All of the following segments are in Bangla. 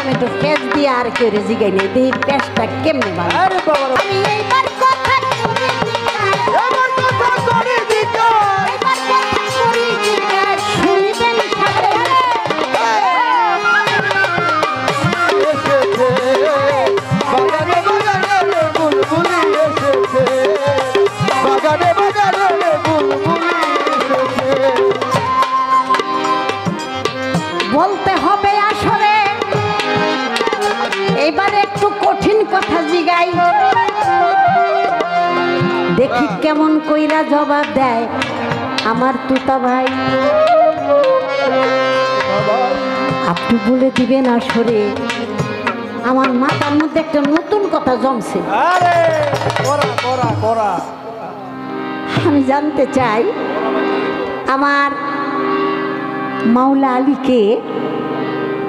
আমি একটু পেঁচ দিয়ে আর কেউ জিগাই নেই দেখি পেঁচটা কেমনে আরে বাবা আমি এইবার কথা করি এবার কথা করে দিকা এইবার কথা করি শুনিবেন সাথে এসেছে বাগানে বাগানে বুলবুলি এসেছে বাগানে বাগানে বুলবুলি এসেছে বলতে হবে আসলে এবারে একটু কঠিন কথা জিগাই দেখি কেমন কইরা জবাব দেয় আমার তুতা ভাই আপনি বলে দিবেন আসলে আমার মাথার মধ্যে একটা নতুন কথা জমছে আরে করা করা করা আমি জানতে চাই আমার মাওলা আলীকে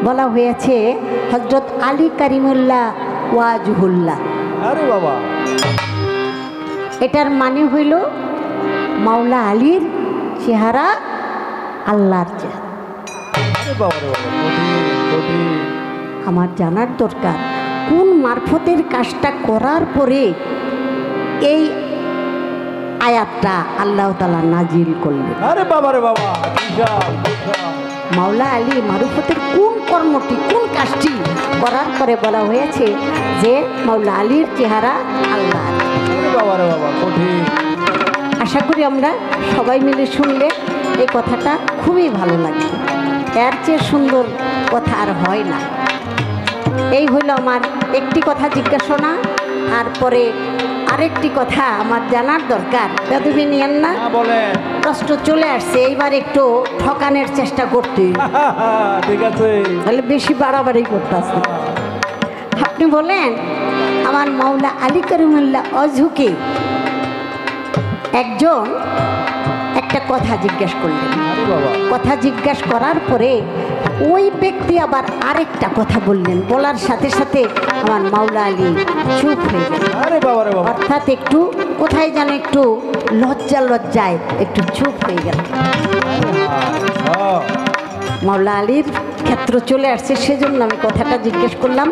বলা হয়েছে হযরত আলী কারিমুল্লাহ ওয়াজহুল্লাহ আরে বাবা এটার মানে হইল মাওলা আলীর চেহারা আল্লাহর চেহারা আরে বাবা রে বাবা কোটি আমার জানার দরকার কোন মারফতের কাজটা করার পরে এই আয়াতটা আল্লাহ তাআলা নাজিল করলেন আরে বাবা রে বাবা বিশাল বিশাল মাওলা আলী মারফতের কোন কর্মটি কোন কাজটি করার পরে বলা হয়েছে যে মাওলা আলীর চেহারা আল্লাহ আরে বাবা রে বাবা কোটি আশা করি আমরা সবাই মিলে শুনলে এই কথাটা খুবই ভালো লাগে এর চেয়ে সুন্দর কথা আর হয় না এই হইল আমার একটি কথা জিজ্ঞাসা আর পরে আরেকটি কথা আমার জানার দরকার দাদুবি নিয়েন না বলেন প্রশ্ন চলে আসছে এইবার একটু ঠকানোর চেষ্টা করতে ঠিক আছে তাহলে বেশি বাড়াবাড়ি করতেছে আপনি বলেন আমার মাওলা আলী কারিমুল্লাহ ওয়াজহুকে একজন একটা কথা জিজ্ঞেস করলেন আরে বাবা কথা জিজ্ঞেস করার পরে ওই ব্যক্তি আবার আরেকটা কথা বললেন বলার সাথে সাথে আমার মাওলা আলী চুপ হয়ে গেল আরে বাবা রে বাবা অর্থাৎ একটু কোথায় যেন একটু লজ্জায় একটু চুপ হয়ে গেল মাওলা আলীর ক্ষেত্র চলে আসছে সেজন্য আমি কথাটা জিজ্ঞেস করলাম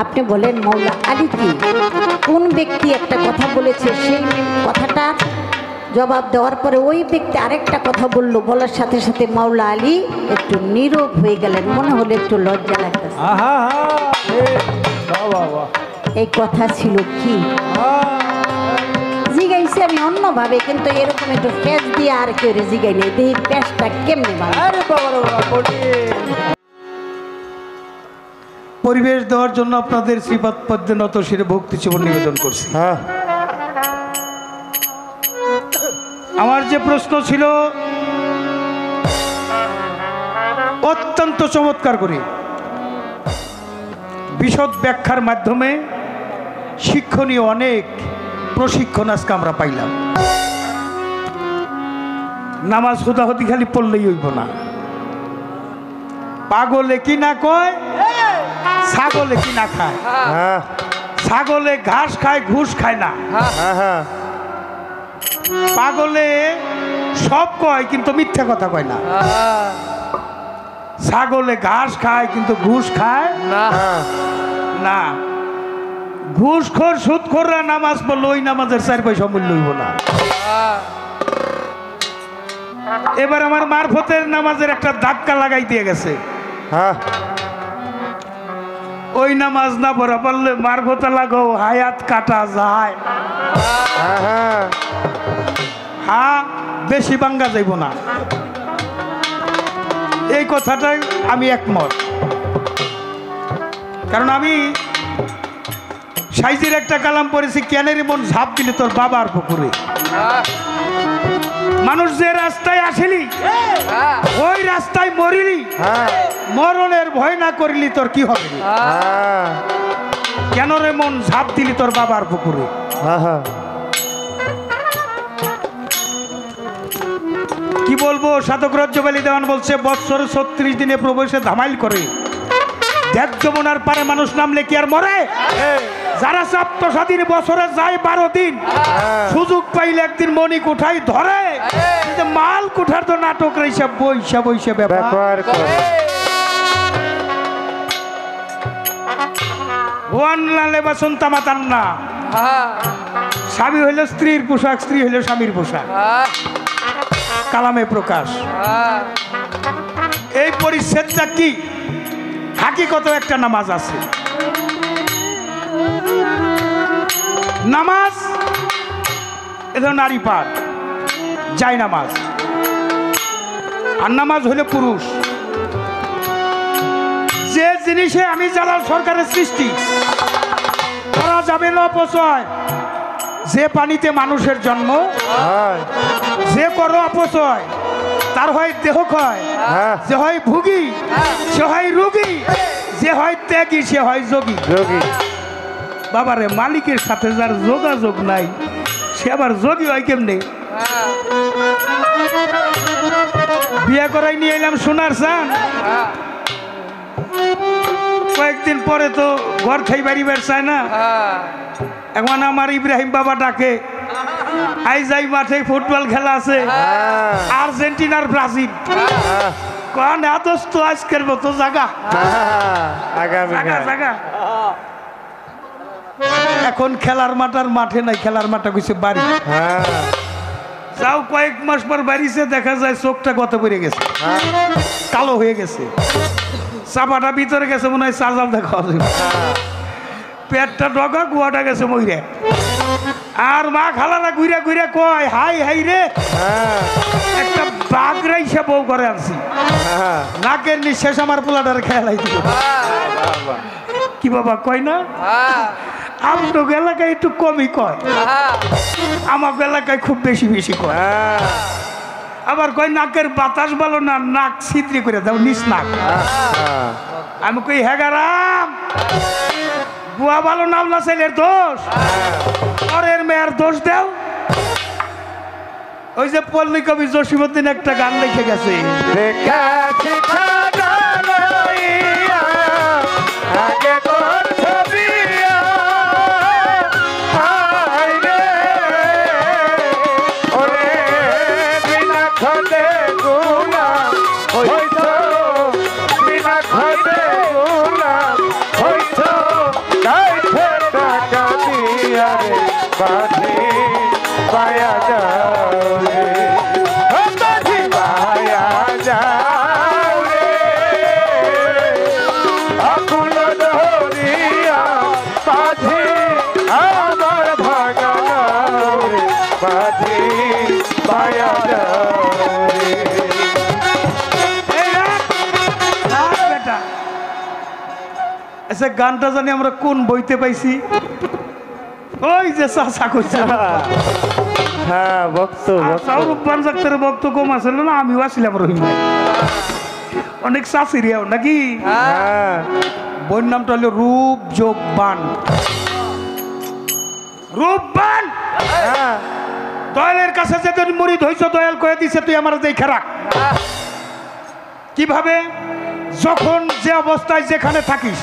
আপনি বলেন মাওলা আলী কি কোন ব্যক্তি একটা কথা বলেছে সেই কথাটা জবাব দেওয়ার পরে ওই ব্যক্তি আরেকটা কথা বললো বলার সাথে সাথে মাওলা আলী একটু নীরব হয়ে গেলেন মনে হলো একটু লজ্জা লাগতেছে এই কথা ছিল কি জিগাইছি আমি অন্যভাবে কিন্তু এরকম একটু পেঁচ দিয়ে আর কেউ জিগাই নেই দেখি পেঁচটা কেমনে পরিবেশ দেওয়ার জন্য আপনাদের শ্রীপাদ পদ্মে নত শিরে ভক্তি জীবন নিবেদন করছি। আমার যে প্রশ্ন ছিল অত্যন্ত চমৎকার করে বিশদ ব্যাখ্যার মাধ্যমে শিক্ষণীয় অনেক প্রশিক্ষণ আজকে আমরা পাইলাম। নামাজ হুদাহুদি খালি পড়লেই হইব না, পাগলে কি না কয় ছাগলে কি না খায়। ছাগলে ঘাস খায় ঘুষ খায় না, পাগলে সব কয় কিন্তু মিথ্যা কথা কয় না। ছাগলে ঘাস খায় কিন্তু ঘুষ খায় না। ঘুষখোর সুদখোররা নামাজ পড়লো ওই নামাজের 4 পয়সা মূল্য হইব না। এবার আমার মারফতের নামাজের একটা ধাক্কা লাগাই দিয়ে গেছে। ওই নামাজ না পড়া পারলে মারফতে লাগাও হায়াত কাটা যায়। হ্যাঁ বেশি বাঙ্গা যাইব না, এই কথাটাই আমি একমত। কারণ আমি সাইজির একটা কালাম পড়েছি, কেনের মন ঝাঁপ দিলে তোর বাবার পুকুরে। মানুষ যে রাস্তায় আসিলি ওই রাস্তায় মরিলি, মরণের ভয় না করিলি তোর কি হবে? কেন রে মন ঝাঁপ দিলি তোর বাবার পুকুরে? কি বলবো, সাধক রজ্জবালী দেওয়ান বলছে বৎসর 36 দিনে প্রবেশে ধামাইল করে, দেখ যমুনার পারে মানুষ নামলে কি আর মরে? যারা 7 স্বাধীন বছরে যায় 12 দিন, সুযোগ পাইলে একদিন মনি কোঠায় ধরে, মাল কোঠার তো নাটক বৈশা বৈশা ব্যাপার। ওয়ান্না লেবাসুন তামাতান্না। স্বামী হইল স্ত্রীর পোশাক, স্ত্রী হইল স্বামীর পোশাক, কালামে প্রকাশ। এই পরিচ্ছেদটা কি? হাকিকত একটা নামাজ আছে। নামাজ এটা নারী পাঠ, যায় নামাজ। আর নামাজ হইল পুরুষ। যে জিনিসে আমি জালাল সরকারের সৃষ্টি করা যাবে না অপচয়। যে পানিতে মানুষের জন্ম, যে করো অপচয় তার হয় দেহ ক্ষয়, যে হয় ভুগি সে হয় রোগী, যে হয় ত্যাগী সে হয় যোগী। বাবারে, মালিকের সাথে যার যোগাযোগ নাই সে আবার যোগী হয় কেমনে? বিয়ে করাই নিয়ে এলাম সোনার চান, কয়েকদিন পরে তো ঘর খাই বাড়ি বের চায় না। এখন আমার ইব্রাহিম বাবা ডাকে, আই যাই মাঠে ফুটবল খেলা আছে, আর্জেন্টিনার ব্রাজিল। কোন এতস্ত আজকের মতো জায়গা জায়গা। এখন খেলার মাঠার মাঠে নাই, খেলার মাঠা কইছে বাড়ি। যাও কয়েক মাস পর বাড়িছে, দেখা যায় চোখটা কত পড়ে গেছে, কালো হয়ে গেছে, চাপাটা ভিতরে গেছে, মনে হয় চার্জার দেখা, পেটটা ডগা, গুয়াটা গেছে মইরে। আর মা খালারা ঘুরে ঘুরে কয়, হাই হাই রে, একটা বাঘ রাইসা বউ করে আনছি, নাকের নিঃশ্বাস আমার পোলাটার খেয়ালাই দিল। কি বাবা কয় না? আপনার এলাকায় একটু কমই কয়, আমার এলাকায় খুব বেশি বেশি কয়। আবার কয় নাকের বাতাস ভালো না, নাক ছিদ্রি করে দাও, নিস নাক। আমি কই হেগারাম, বুয়া ভালো নাম না, ছেলের দোষ, পরের মেয়ের দোষ দেও। ওই যে পল্লী কবি জসীমউদ্দিন একটা গান লিখে গেছে, গানটা জানি আমরা কোন বইতে পাইছি, ওই যে চাচা কইছে, হ্যাঁ ভক্ত রূপবান ডাক্তারের ভক্ত কম আসলে না, আমিও আসলাম রহিম ভাই, অনেক চাষিরিয়াও নাকি। বইয়ের নামটা হলো রূপ যোগ বান। রূপবান দয়ালের কাছে যেদিন মুরিদ হইছ, দয়াল কয়ে দিছে তুই আমার দেখে রাখ। কিভাবে? যখন যে অবস্থায় যেখানে থাকিস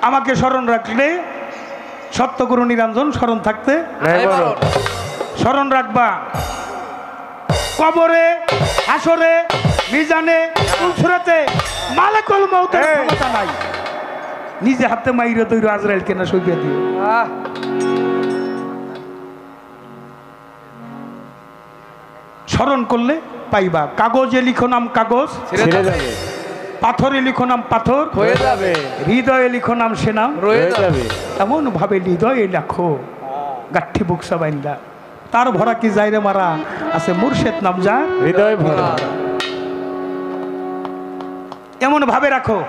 আমাকে স্মরণ রাখলে, সত্যগুরু নিরঞ্জন স্মরণ থাকতে স্মরণ রাখবা। কবরে, হাসরে, মিজানে, উলসুরাতে মালাকুল মউতের ক্ষমতা নাই। নিজে হাতে মাইরে তৈরি আজরাইল কেনা সইয়া দিও। স্মরণ করলে পাইবা। কাগজে লিখো নাম কাগজ ছেড়ে যাবে, পাথরে লিখো নাম পাথর হয়ে যাবে, হৃদয়ে লিখো নাম সে নাম রয়ে যাবে। এমন ভাবে হৃদয়ে লেখো গাঠি বুকসা বাইন্দা, তার ভরা কি যাইরে মারা আছে মুর্শেদ নাম যা হৃদয় ভরা। এমন ভাবে রাখো।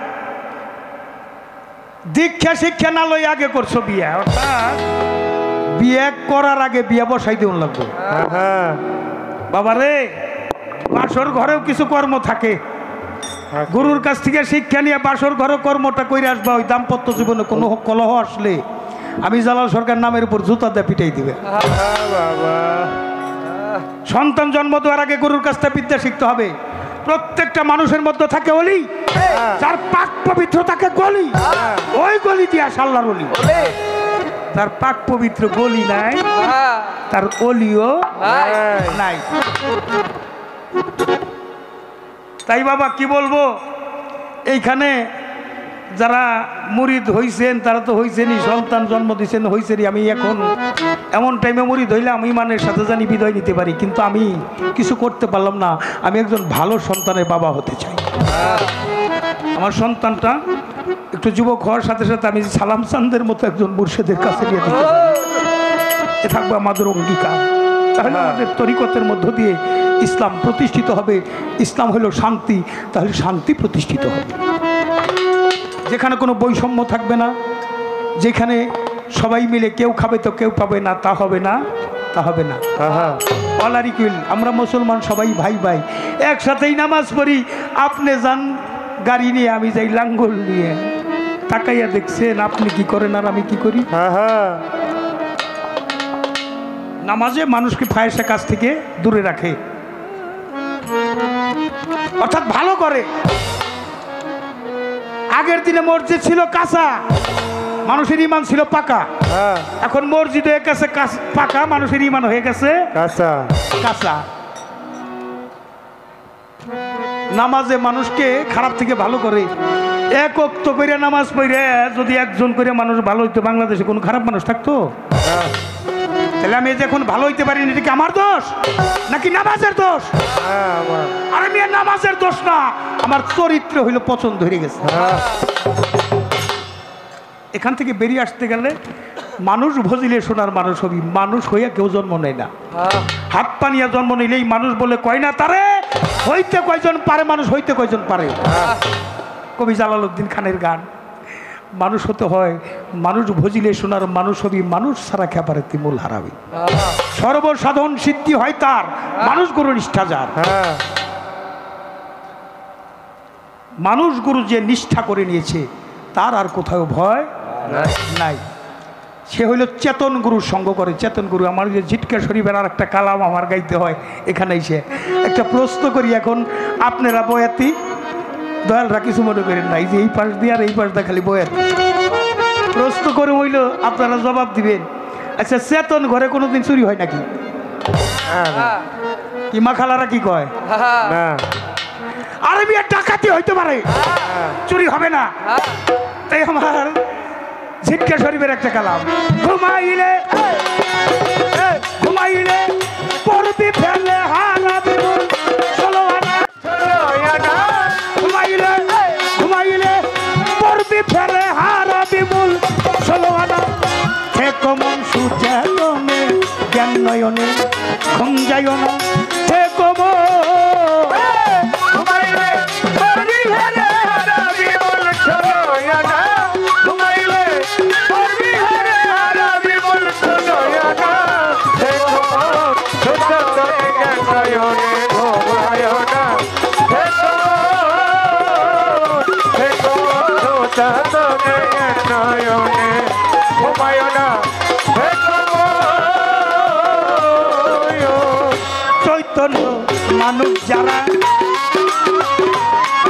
দীক্ষা শিক্ষা না লই আগে করছো বিয়ে, অর্থাৎ বিয়ে করার আগে বিয়ে বসাই দিন লাগবে। বাবারে, বাসর ঘরেও কিছু কর্ম থাকে, গুরুর কাছ থেকে শিক্ষা নিয়ে বাসর ঘরে কর্মটা করে আসবা। ওই দাম্পত্য জীবনে কোনো কলহ আসলে আমি জালাল সরকার নামের উপর জুতা দিয়ে পিটাই দিবে। সন্তান জন্ম দেওয়ার আগে গুরুর কাছ থেকে বিদ্যা শিখতে হবে। প্রত্যেকটা মানুষের মধ্যে থাকে অলি, যার পাক পবিত্র থাকে গলি, ওই গলি দিয়া আল্লাহর অলি। তার পাক পবিত্র গলি নাই, তার অলিও নাই। তাই বাবা কি বলবো, এইখানে যারা মুরিদ হইছেন তারা তো হইছেনই, সন্তান জন্ম দিয়েছেন হইছেনই। আমি এখন এমন টাইমে মুরিদ হইলাম ইমানের সাথে জানি বিদায় নিতে পারি, কিন্তু আমি কিছু করতে পারলাম না। আমি একজন ভালো সন্তানের বাবা হতে চাই। আমার সন্তানটা একটু যুবক হওয়ার সাথে সাথে আমি সালাম চান্দের মতো একজন মুর্শিদের কাছে নিয়ে দিতে পারি, এ থাকবে আমাদের অঙ্গীকার। তাহলে আমাদের তরিকতের মধ্য দিয়ে ইসলাম প্রতিষ্ঠিত হবে। ইসলাম হলো শান্তি, তাহলে শান্তি প্রতিষ্ঠিত হবে। যেখানে কোনো বৈষম্য থাকবে না, যেখানে সবাই মিলে কেউ খাবে তো কেউ পাবে না, তা হবে না, তা হবে না। অলারিকুল, আমরা মুসলমান সবাই ভাই ভাই, একসাথেই নামাজ পড়ি। আপনি যান গাড়ি নিয়ে, আমি যাই লাঙ্গল নিয়ে, তাকাইয়া দেখছেন আপনি কি করেন আর আমি কি করি। নামাজে মানুষকে ফাহিশা কাজ থেকে দূরে রাখে, অর্থাৎ ভালো করে। আগের দিনে মসজিদ ছিল কাঁচা, মানুষের ইমান ছিল পাকা। এখন মসজিদ হয়ে গেছে পাকা, মানুষের ইমান হয়ে গেছে কাঁচা কাঁচা। নামাজে মানুষকে খারাপ থেকে ভালো করে। এক ওয়াক্ত করে নামাজ পড়ে যদি একজন করে মানুষ ভালো হইতো, বাংলাদেশে কোনো খারাপ মানুষ থাকতো? তাহলে আমি যখন ভালো হইতে পারিনি, এটা কি আমার দোষ নাকি নামাজের দোষ? আর আমি নামাজের দোষ না, আমার চরিত্র হইল পছন্দ হয়ে গেছে। এখান থেকে বেরিয়ে আসতে গেলে মানুষ ভজিলে শোনার মানুষ হবি। মানুষ হইয়া কেউ জন্ম নেয় না, হাত পানিয়া জন্ম নিলেই মানুষ বলে কয় না তারে। হইতে কয়জন পারে মানুষ, হইতে কয়জন পারে। কবি জালালউদ্দিন খানের গান। মানুষ হতে হয় মানুষ ভজিলে শোনার মানুষ হবি, মানুষ ছাড়া খেপারে তিমুল হারাবি। সর্বসাধন সিদ্ধি হয় তার, মানুষ গুরু নিষ্ঠা যার। মানুষ গুরু যে নিষ্ঠা করে নিয়েছে তার আর কোথাও ভয় নাই। সে হইল চেতন গুরুর সঙ্গ করে। চেতন গুরু আমার যে ঝিটকা শরীফের আর একটা কালাম আমার গাইতে হয়, এখানেই সে একটা প্রশ্ন করি। এখন আপনারা বয়াতি দয়ালরা কিছু মনে করেন না, এই যে এই পাশ দিয়ে আর এই পাশ দিয়ে খালি বয়াত প্রশ্ন করে হইল, আপনারা জবাব দিবেন। আচ্ছা, চেতন ঘরে কোনোদিন চুরি হয় নাকি? কি মা খালারা কি কয়? আরে বিয়ে ডাকাতি হইতে পারে, চুরি হবে না। তাই আমার ঝিটকা শরীফের একটা কালাম। ঘুমাইলে ঘুমাইলে পড়বি ফেলে হারাবি মন, চলো ঘুমাইলে ঘুমাইলে পড়বি ফেলে হারাবি মূল, চলো আনা থেকো মন সুচেতনে, জ্ঞান নয়নে ঘুম যাইও না, থেকো মন চৈতন্য মানুষ যারা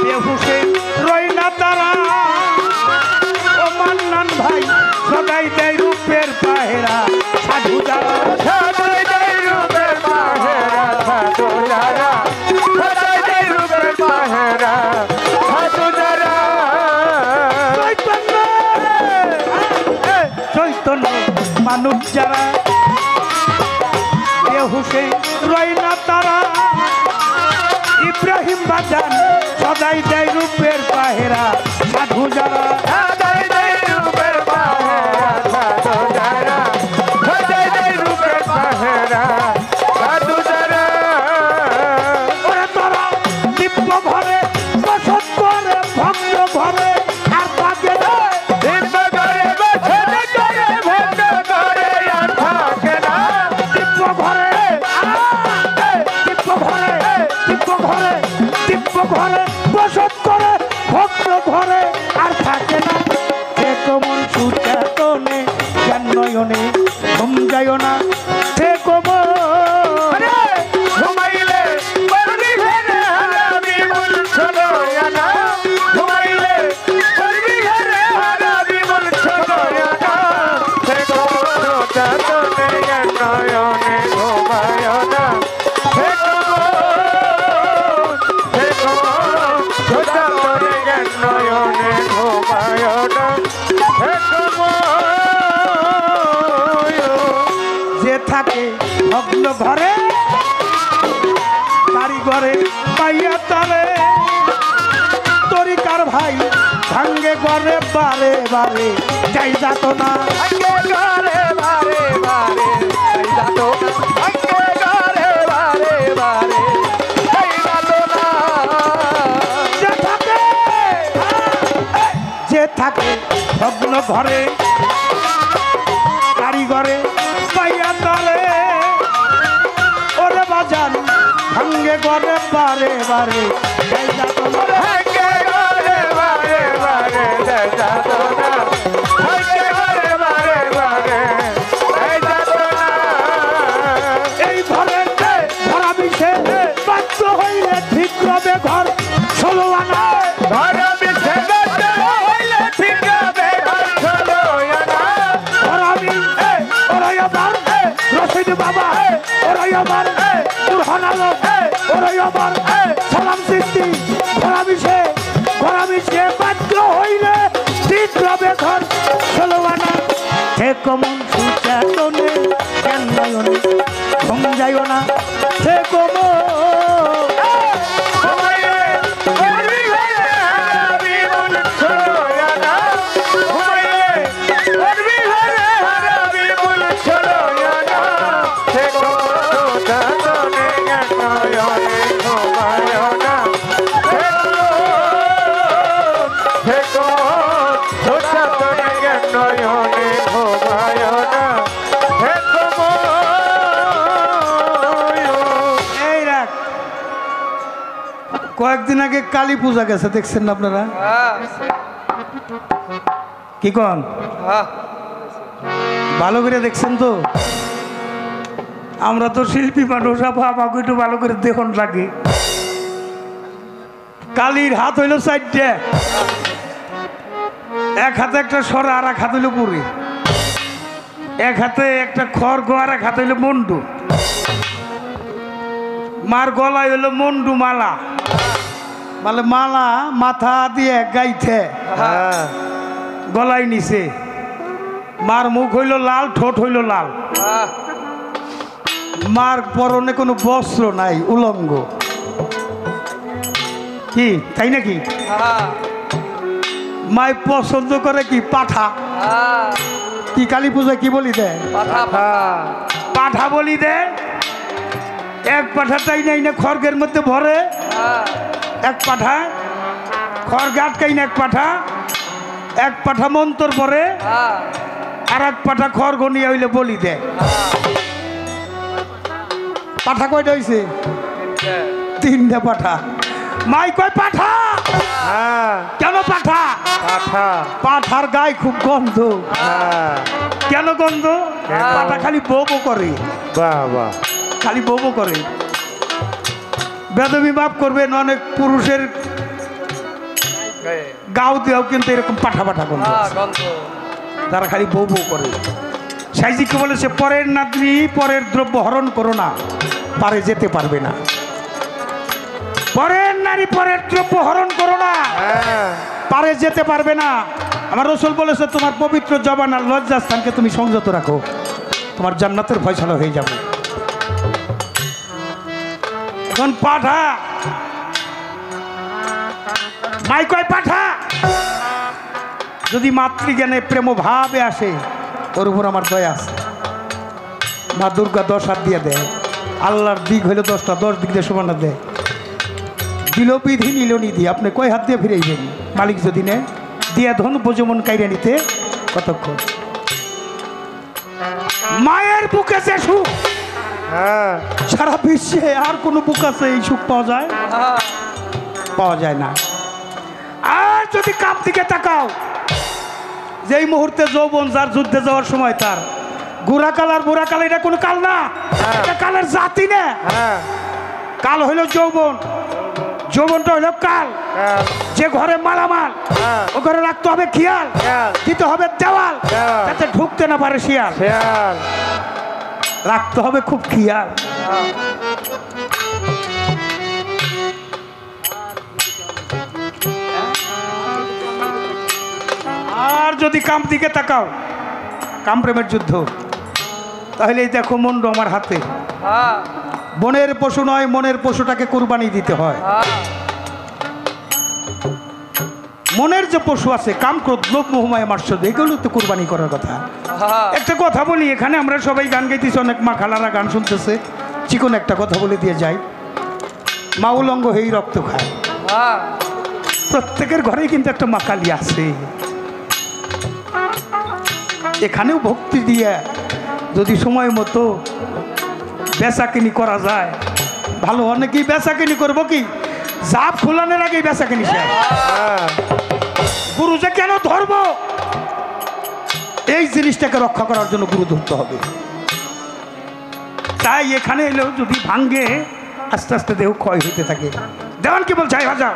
বেহুশে রয় না তারা, ও মান্নান ভাই সদাই দেয় রূপের পাহেরা, সাধু যারা সদাই দেয় রূপের পাহেরা, সাধু যারা সদাই দেয় রূপের পাহেরা, সাধু যারা চৈতন্য চৈতন্য মানুষ যারা বেহুশে রয় না তারা, ইব্রাহিম বাজান সদাই দেয় রূপের পাহেরা, সাধু যারা সদাই দেয় রূপের পাহেরা, সাধু যারা সদাই দেয় রূপের পাহেরা, সাধু যারা। ওরে তোরা দিব্য ঘরে বসত করে, ভক্ত ঘরে আর থাকে না, দিব্য ঘরে বসত করে, ভক্ত ঘরে আর থাকে না, দিব্য ঘরে দিব্য ঘরে বসত করে, ভক্ত ঘরে আর থাকে না। ভগ্ন ঘরে কারিগরে পাইয়া তারে তরিকার ভাই ভাঙ্গে ঘরে বারে বারে যাই যাত না যে থাকে ভগ্ন ঘরে কারিগরে পাইয়া তারে ওরে বাজান ভাঙ্গে ঘরে বারে বারে যাই যাত না এই ঘরে ধরা বিষে বাধ্য হইলে ঠিক রবে ঘর 16 আনা রশিদ বাবা ওরাই আমার বুরহান আলম ওরাই আমার সালাম সিদ্ধি ঘরা বিষে বাধ্য হইলে ঠিক রবে ঘর 16 আনা সে কমন সুচাতনে কেন নয়নে ঘুম যাইও না সে কমন কয়েকদিন আগে কালী পূজা গেছে দেখছেন না আপনারা কি কন ভালো করে দেখছেন তো আমরা তো শিল্পী মানুষ আমাকে একটু ভালো করে দেখুন লাগে কালীর হাত হইল 4টে এক হাতে একটা সরা আর এক হাত হইল পুরি এক হাতে একটা খড়গ আর এক হাতে হইল মন্ডু মার গলায় হইল মন্ডু মালা মানে মালা মাথা দিয়ে গাইছে গলায় নিছে মার মুখ হইল লাল ঠোঁট হইল লাল মার পরনে কোনো বস্ত্র নাই উলঙ্গ কি তাই নাকি মাই পছন্দ করে কি পাঠা কি কালী পূজায় কি বলি দে পাঠা বলি দে এক পাঠা তাই নাই না খড়গের মধ্যে ভরে এক পাঠা খড় আটকাই না এক পাঠা মন্তর পরে আর এক পাঠা খড়গ নিয়ে হইলে বলি দেয় পাঠা কয়টা হয়েছে 3টা পাঠা মাই কয় পাঠা কেন পাঠা পাঠার গায়ে খুব গন্ধ কেন গন্ধ পাঠা খালি বো করে খালি বো করে বেদবি মাপ করবেন অনেক পুরুষের গাও দেও কিন্তু এরকম পাঠা পাঠা গন্ধ তারা খালি বউ বউ করে সাইজিকে বলেছে পরের নাতনি পরের দ্রব্য হরণ করো না পারে যেতে পারবে না পরের নারী পরের দ্রব্য হরণ করো না পারে যেতে পারবে না আমার রসুল বলেছে তোমার পবিত্র জবান আর লজ্জাস্থানকে তুমি সংযত রাখো তোমার জান্নাতের ফয়সালা হয়ে যাবে এখন পাঠা মাই কয় পাঠা যদি মাতৃজ্ঞানে প্রেম ভাবে আসে ওর উপর আমার দয়া আছে মা দুর্গা 10 হাত দিয়ে দেয় আল্লাহর দিক হইলো 10টা 10 দিক দিয়ে সমান দেয় দিল বিধি নিল নিধি আপনি কয় হাত দিয়ে ফিরাইবেন মালিক যদি নেয় দিয়া ধন উপজমন কাইরা নিতে কতক্ষণ মায়ের বুকে যে সুখ সারা বিশ্বে আর কোনো বুক আছে এই সুখ পাওয়া যায় না আর যদি কাপ দিকে তাকাও যেই মুহূর্তে যৌবন যার যুদ্ধে যাওয়ার সময় তার গোরা কাল আর বুড়া কাল এটা কোনো কাল না এটা কালের জাতি না কাল হইল যৌবন যৌবনটা হইল কাল যে ঘরে মালামাল ও ঘরে রাখতে হবে খেয়াল দিতে হবে দেওয়াল যাতে ঢুকতে না পারে শিয়াল রাখতে হবে খুব খেয়াল আর যদি কাম দিকে তাকাও কাম প্রেমের যুদ্ধ তাহলে এই দেখো মুন্ডু আমার হাতে বনের পশু নয়, মনের পশুটাকে কুরবানি দিতে হয়। মনের যে পশু আছে, কাম, ক্রোধ, লোভ, মোহ, মায়া, মাৎসর্য, এগুলো তো কুরবানি করার কথা। একটা কথা বলি, এখানে আমরা সবাই গান গাইতেছি, অনেক মা খালারা গান শুনতেছে, চিকন একটা কথা বলে দিয়ে যাই। মা উলঙ্গ হয়েই রক্ত খায়। প্রত্যেকের ঘরেই কিন্তু একটা মা কালী আছে। এখানেও ভক্তি দিয়ে যদি সময় মতো বেচাকিনি করা যায় ভালো। অনেকেই বেচাকিনি করবো কি, জাপ খোলানোর আগেই বেচাকিনি শেষ। গুরু যে কেন ধরব, এই জিনিসটাকে রক্ষা করার জন্য গুরু ধরতে হবে। তাই এখানে এলেও যদি ভাঙ্গে, আস্তে আস্তে দেহ ক্ষয় হইতে থাকে। দেওয়ান কি বলছে, ভাজা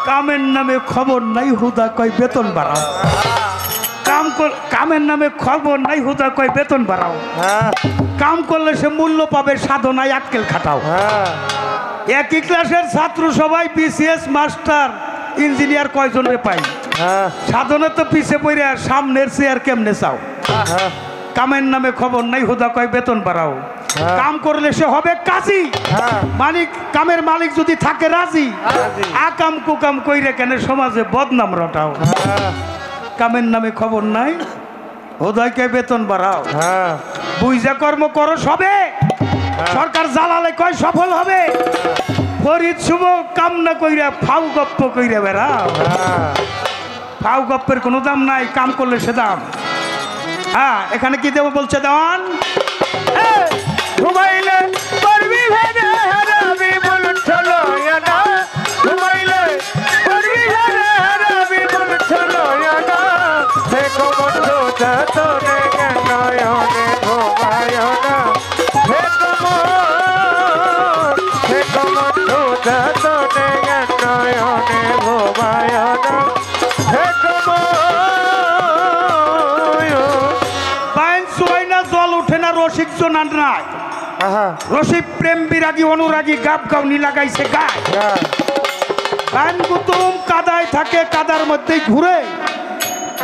কামের নামে খবর নাই, হুদা কয় বেতন বাড়াও। কামের নামে খবর নাই, হুদা কয় বেতন বাড়াও। কাম করলে সে মূল্য পাবে, সাধনায় আক্কেল খাটাও। একই ক্লাসের ছাত্র সবাই বিসিএস মাস্টার ইঞ্জিনিয়ার কয়জনে পাই, সাধনা তো পিছে পড়ে আর সামনের চেয়ার কেমনে চাও। কামের নামে খবর নাই, হুদা কয় বেতন বাড়াও। কাম করলে সে হবে কাজী, মালিক, কামের মালিক যদি থাকে রাজি। আকাম কুকাম কইরে কেন সমাজে বদনাম রটাও। কামের নামে খবর নাই, হুদায় কয় বেতন বাড়াও। বুঝা কর্ম করো সবে, সরকার জ্বালালে কয় সফল হবে। ফরিদ শুভ কাম না কইরা ফাউ গপ্প কইরা বেড়াও। ফাউ গপ্পের কোনো দাম নাই, কাম করলে সে দাম। হ্যাঁ, এখানে কি দেবো বলছে দেওয়ান, ঘুমাইলে পারবি ভেবে হারাবি বলছিল না, ঘুমাইলে পারবি ভেবে হারাবি বলছিল না। দেখো বন্ধু তোরে নয়নে ঘুমায় না, দেখো বন্ধু তোরে নয়নে ঘুমায় না, দেখো বাইন সুয়াই না, জল উঠে না, রসিক জোনান নাই। রসিক প্রেম বিরাগী অনুরাগী গাব গাউনি লাগাইছে গায়। বাইম কুতুম কাদায় থাকে, কাদার মধ্যেই ঘুরে।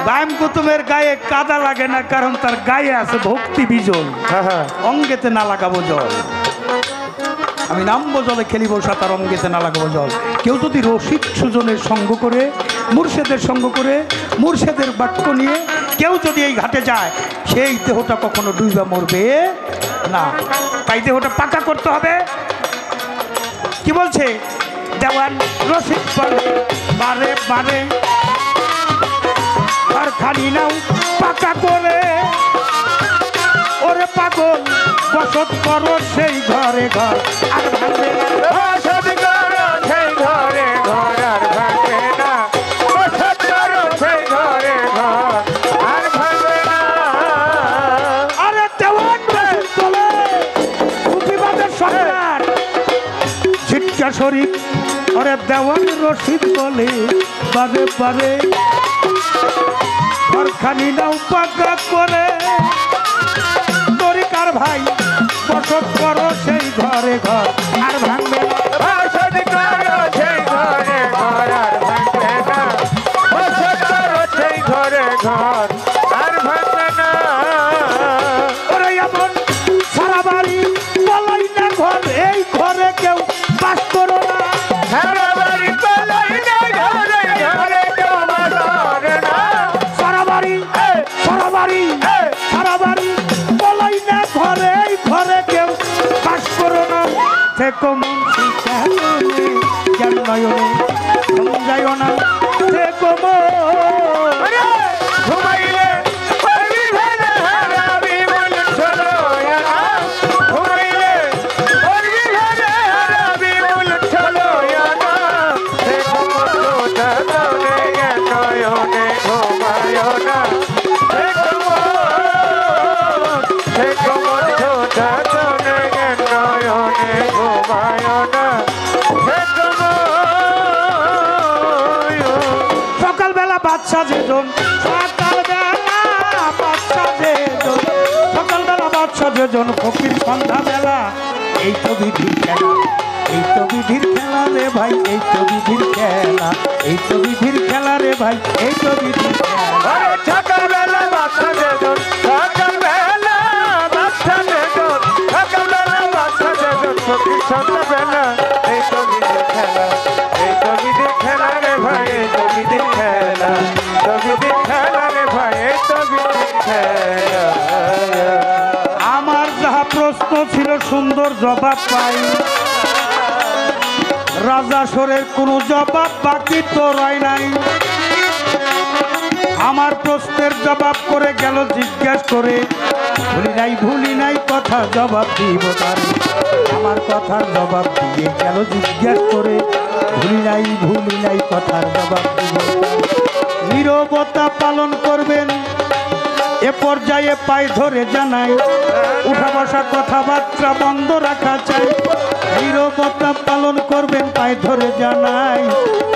বাইম কুতুমের গায়ে কাদা লাগে না, কারণ তার গায়ে আছে ভক্তি বিজল। অঙ্গেতে না লাগাবো জল, আমি নামবো জলে খেলিব সাঁতার, অঙ্গেতে না লাগাবো জল। কেউ যদি রসিক সুজনের সঙ্গ করে, মুর্শেদের সঙ্গ করে, মুর্শেদের বাক্য নিয়ে কেউ যদি এই ঘাটে যায়, সেই দেহটা কখনো ডুইবা মরবে না। তাই দেহটা পাকা করতে হবে। কি বলছে দেওয়ান, রসিক বলে বারে বারে আর খালি নাও পাকা করে। ওরে পাগল বসত করো সেই ঘরে ঘর, আর ভাঙবে না। বসত করো সেই ঘরে ঘর, আর ভাঙবে না। বসত করো সেই ঘরে ঘর, আর ভাঙবে না। আরে দেওয়ান বলে সুফিবাদের সম্রাট ছিটকা শরীফ, আরে দেওয়ান রশিদ বলে বারে বারে ঘরখানি নাও পাকা করে। তরিকার ভাই বসত করো সেই ঘরে ঘর, আর ভাঙবে না। বসত করো সেই ঘরে ঘর, আর ভাঙবে না। বসত করো সেই ঘরে ঘর, আর ভাঙবে না। ওরে এমন সারা বাড়ি বলাই না ঘর, এই ঘরে কেউ বাস করো না। সারা বাড়ি বলাই না ঘরে, ঘরে কেউ বাস করে না। সারা বাড়ি সারা বাড়ি সারা বাড়ি বলাই না ঘরে, এই ঘরে কেউ বাস করো না। থেকো মুন্সি কেমনে জ্ঞান নয়নে সমঝাইও না, থেকো ঘুমাইলে পারবি ভেবে হারাবি বলছিল না, ঘুমাইলে পারবি ভেবে হারাবি বলছিল না। থেকো তোরে নয়নে ঘুমায় না, থেকো তোরে নয়নে ঘুমায় না। বাদশা যেজন, সকালবেলা বাদশা যেজন, সকালবেলা বাদশা যেজন, ফকির সন্ধ্যাবেলা। এই তো বিধির খেলা, এই তো বিধির খেলা রে ভাই, এই তো বিধির খেলা, এই তো বিধির খেলা রে ভাই, এই তো বিধির খেলা। সকালবেলা বাচ্চা যেজন, সকালবেলা বাচ্চা যেজন, সকালবেলা বাচ্চা যেজন, ফকির সন্ধ্যাবেলা। এই তো বিধির খেলা, এই তো বিধির খেলা রে ভাই, এই তো বিধির খেলা, তো বিধির খেলা রে ভাই, এই তো বিধির খেলা। আমার যাহা প্রশ্ন ছিল সুন্দর জবাব পাই, রাজা সরের কোনো জবাব বাকি তো রয় নাই। আমার প্রশ্নের জবাব করে গেল জিজ্ঞেস করে, ভুলি নাই কথা জবাব দিব তার। আমার কথার জবাব দিয়ে গেল জিজ্ঞেস করে, ভুলি নাই কথার জবাব দিব তার। নীরবতা পালন করবেন এ পর্যায়ে পায়ে ধরে জানাই, উঠা বসা কথাবার্তা বন্ধ রাখা চাই। নীরবতা পালন করবেন পায়ে ধরে জানাই,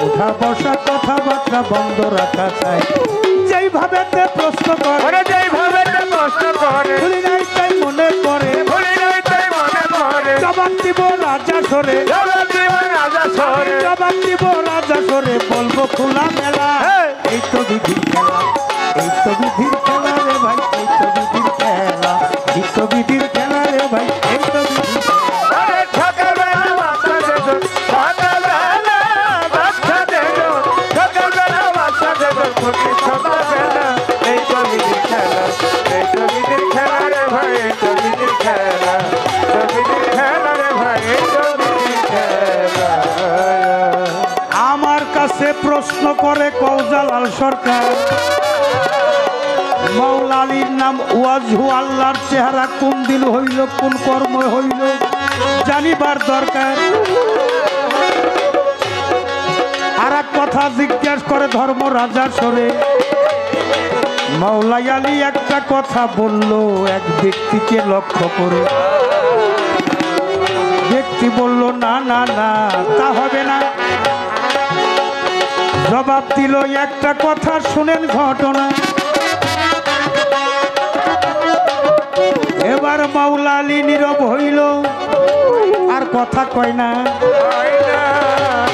উঠা বসা কথাবার্তা বন্ধ রাখা চাই। যেইভাবে প্রশ্ন করে, যেইভাবে প্রশ্ন করে, ভুলি নাই তাই মনে করে, ভুলি নাই তাই মনে করে, জবাব দিব রাজা সরে, জবাব দিব রাজা সরে, জবাব দিব রাজা সরে, বলবো খোলা মেলা। এই তো বিধির খেলা, এই তো বিধির খেলা রে ভাই, এই তো বিধির খেলা, এই তো বিধির খেলা রে ভাই, এই তো বিধির খেলা। সকালবেলা বাচ্চা যেজন, সকালবেলা বাচ্চা যেজন, সকালবেলা বাচ্চা যেজন, ফকির সন্ধ্যাবেলা। এই তো বিধির খেলা, এই তো বিধির খেলা রে ভাই, এই তো বিধির খেলা, তো বিধির খেলা রে ভাই, এই তো বিধির খেলা। আমার কাছে প্রশ্ন করে কৌজালাল সরকার, মাওলা আলীর নাম ওয়াজহু, আল্লাহর চেহারা কোন দিল হইল, কোন কর্ম হইল জানিবার দরকার। আর এক কথা জিজ্ঞাসা করে ধর্ম রাজার সরে, মাওলা আলী একটা কথা বলল এক ব্যক্তিকে লক্ষ্য করে। ব্যক্তি বলল না না না, তা হবে না। জবাব দিল একটা কথা শুনেন ঘটনা। এবার মাওলা আলী নীরব হইল, আর কথা কয় না।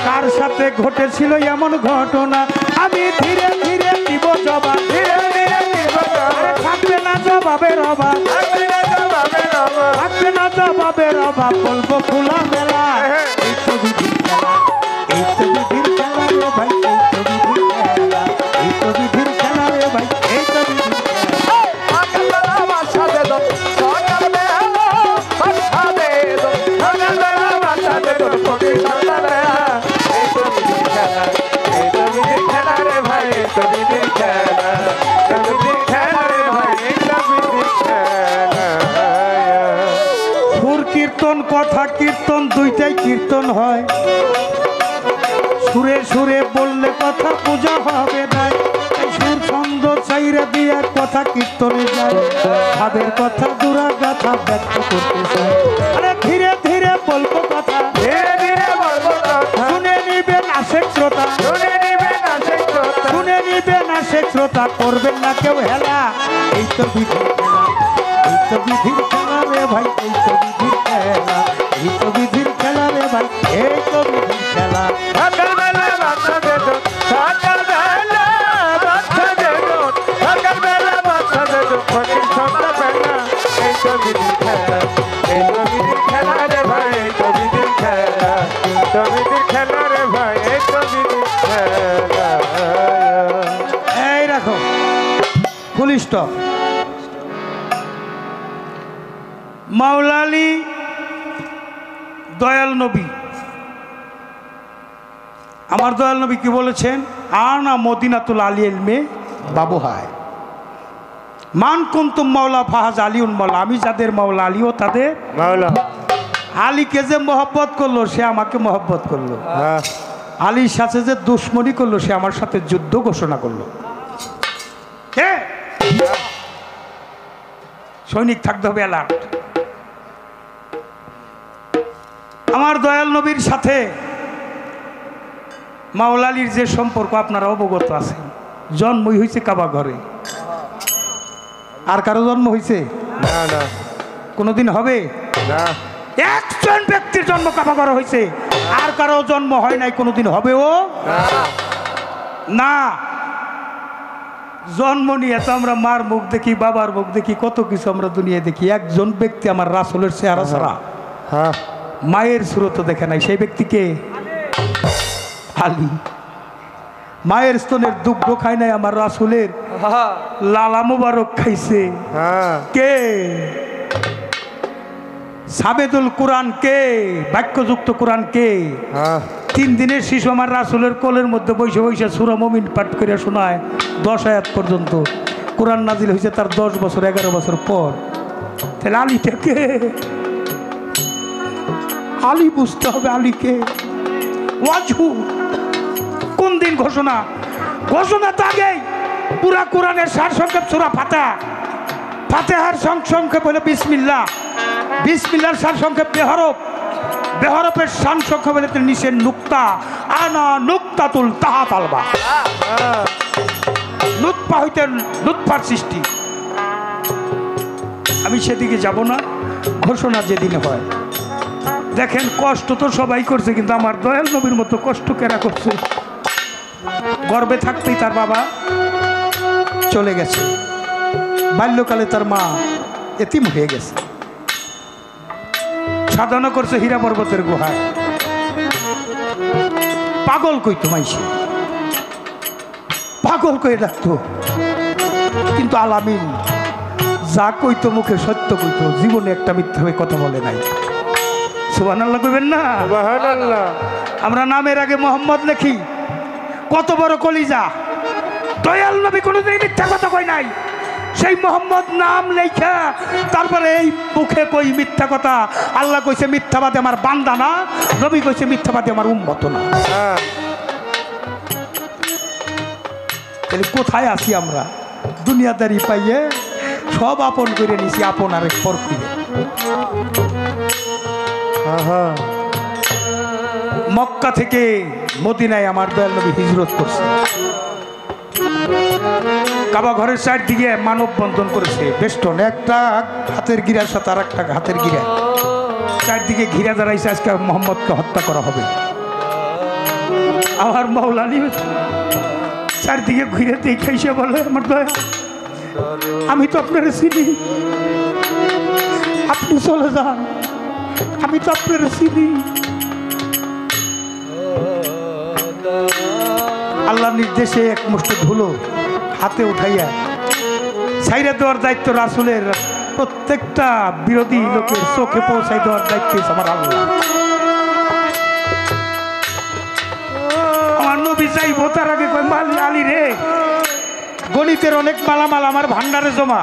কার সাথে ঘটেছিল এমন ঘটনা, আমি ধীরে ধীরে দিব জবাব, ধীরে ধীরে দিব জবাব, থাকবে না জবাবের অভাব, থাকবে না জবাবের অভাব, থাকবে না জবাবের অভাব, বলবো খোলা মেলা। এই তো বিধির খেলা, এই তো বিধির খেলা রে ভাই, এই তো বিধির খেলা, এই তো বিধির খেলা রে ভাই, এই তো বিধির খেলা। সকালবেলা বাচ্চা যেজন, সকালবেলা বাচ্চা যেজন, সকালবেলা বাচ্চা যেজন, ফকির সন্ধ্যাবেলা। এই তো বিধির খেলা, এই তো বিধির খেলা রে ভাই, এই তো বিধির খেলা, তো বিধির খেলা রে ভাই, এই তো বিধির খেলা। সুর কীর্তন কথা কীর্তন দুইটাই কীর্তন হয়, সুরে সুরে বললে কথা পূজা হবে নাই। সুর ছন্দ চাইরা দিয়া কথা কীর্তনে যায়, ভাবের কথা দূরা গাথা ব্যক্ত করতে চায়। আরে ধীরে ধীরে বলবো কথা, ধীরে ধীরে বলবো কথা, শুনে নিবেন আশেক শ্রোতা, শুনে নিবেন আশেক শ্রোতা, শুনে নিবেন আশেক শ্রোতা, করবেন না কেউ হেলা। এই তো বিধির খেলা, এই তো বিধির খেলা রে ভাই, এই তো বিধির খেলা, এই তো বিধির খেলা রে ভাই, এই তো বিধির খেলা। সকালবেলা বাচ্চা যেজন, সকালবেলা বাচ্চা যেজন, সকালবেলা বাচ্চা যেজন, ফকির সন্ধ্যাবেলা। এই তো বিধির খেলা, এই তো বিধির খেলা রে ভাই, এই তো বিধির খেলা, তো বিধির খেলা রে ভাই, এই তো বিধির খেলা। এই রাখো ফুল স্টপ। মাওলা আলী দয়াল নবী, আমার দয়াল নবী কি বলেছেন, আনা মদিনাতুল আলী ইলমে বাবু হায়, মান কুনতুম মাওলা ফাহাজ আলীউন মাওলা। আমি যাদের মাওলা আলীও তাদের মাওলা। আলীকে যে মহব্বত করলো সে আমাকে মহব্বত করলো, আলীর সাথে যে দুশ্মনী করলো সে আমার সাথে যুদ্ধ ঘোষণা করলো। সৈনিক থাকতে হবে অ্যালার্ট। আমার দয়াল নবীর সাথে মাওলা আলীর যে সম্পর্ক আপনারা অবগত আছেন, জন্মই হয়েছে কাবা ঘরে। আর কারো জন্ম হয়েছে? না না কোনোদিন হবে না। একজন ব্যক্তির জন্ম কাবা ঘরে হয়েছে, আর কারো জন্ম হয় নাই, কোনোদিন হবেও না। জন্ম নিয়ে তো আমরা মার মুখ দেখি, বাবার মুখ দেখি, কত কিছু আমরা দুনিয়ায় দেখি। একজন ব্যক্তি আমার রাসূলের চেহারা ছাড়া হ্যাঁ মায়ের সুরত দেখে নাই, সেই ব্যক্তিকে আলী। মায়ের স্তনের দুগ্ধ খায় নাই, আমার রাসূলের লালা মুবারক খাইছে। হ্যাঁ কে? সাবেদুল কোরআন কে? বাক্যযুক্ত কোরআন কে? হ্যাঁ 3 দিনের শিশু আমার রাসূলের কোলের মধ্যে বসে বসে সূরা মুমিন পাঠ করে শোনায় 10 আয়াত পর্যন্ত। কোরআন নাজিল হয়েছে তার 10 বছর 11 বছর পর। তাহলে আলীটা কে? আলী বুঝতে হবে আলীকে। ওয়াজহু কোন দিন ঘোষণা? ঘোষণা তো আগেই। পুরা কোরআনের সারসংক্ষেপ সূরা ফাতিহা, ফাতিহার সংক্ষেপ হলো বিসমিল্লাহ, বিসমিল্লাহর সারসংক্ষেপ বেহরফ, বেহরফের সারসংক্ষেপ হলো নিচের নুক্তা, আনা নুক্তাতুল তাহাত আলবা। নুতফা হইতে নুতফার সৃষ্টি। আমি সেদিকে যাব না, ঘোষণা যেদিন হয়। দেখেন কষ্ট তো সবাই করছে, কিন্তু আমার দয়াল নবীর মতো কষ্ট কেরা করছে? গর্ভে থাকতেই তার বাবা চলে গেছে, বাল্যকালে তার মা এতিম হয়ে গেছে, সাধনা করছে হীরা পর্বতের গুহায়। পাগল কইতো মাইসে, পাগল কয়ে ডাকতো, কিন্তু আলামিন যা কইতো মুখে সত্য কইতো, জীবনে একটা মিথ্যা হয়ে কথা বলে নাই। সুবহানাল্লাহ কইবেন না? সুবহানাল্লাহ। আমরা নামের আগে মোহাম্মদ লেখি, কত বড় কলিজা। দয়াল নবী কোনোদিন মিথ্যা কথা কই নাই। সেই মোহাম্মদ নাম লেখা তারপরে এই মুখে কই মিথ্যা কথা। আল্লাহ কইছে মিথ্যাবাদী আমার বান্দা না, নবী কইছে মিথ্যাবাদী আমার উম্মত না। তাহলে কোথায় আছি আমরা? দুনিয়াদারি পাইয়ে সব আপন করে নিছি, আপন আরেক পর ফিরে। মক্কা থেকে মদিনায় আমার দয়াল নবী হিজরত করছে। কাবা ঘরের চারদিকে মানব বন্ধন করেছে, বেষ্টন, একটা হাতের গিরার সাথে আর একটা হাতের গিরা, চারদিকে ঘিরা দাঁড়াইছে। আজকে মোহাম্মদকে হত্যা করা হবে। আমার মাওলানি চারদিকে ঘিরে দেখাইছে, বলে আমার দয়া আমি তো আপনারা চিনি, আপনি চলে যান, আমি তো আপনারা চিনি। আল্লাহর নির্দেশে এক মুষ্টি ধুলো হাতে উঠাইয়া ছাইরা দেওয়ার দায়িত্ব রাসূলের। প্রত্যেকটা বিরোধী লোকের চোখে পৌঁছাই দেওয়ার দায়িত্ব আমার আল্লাহ। আমার নবী যাইব তার আগে কয়, আলী রে, গণিতের অনেক মালামাল আমার ভান্ডারে জমা,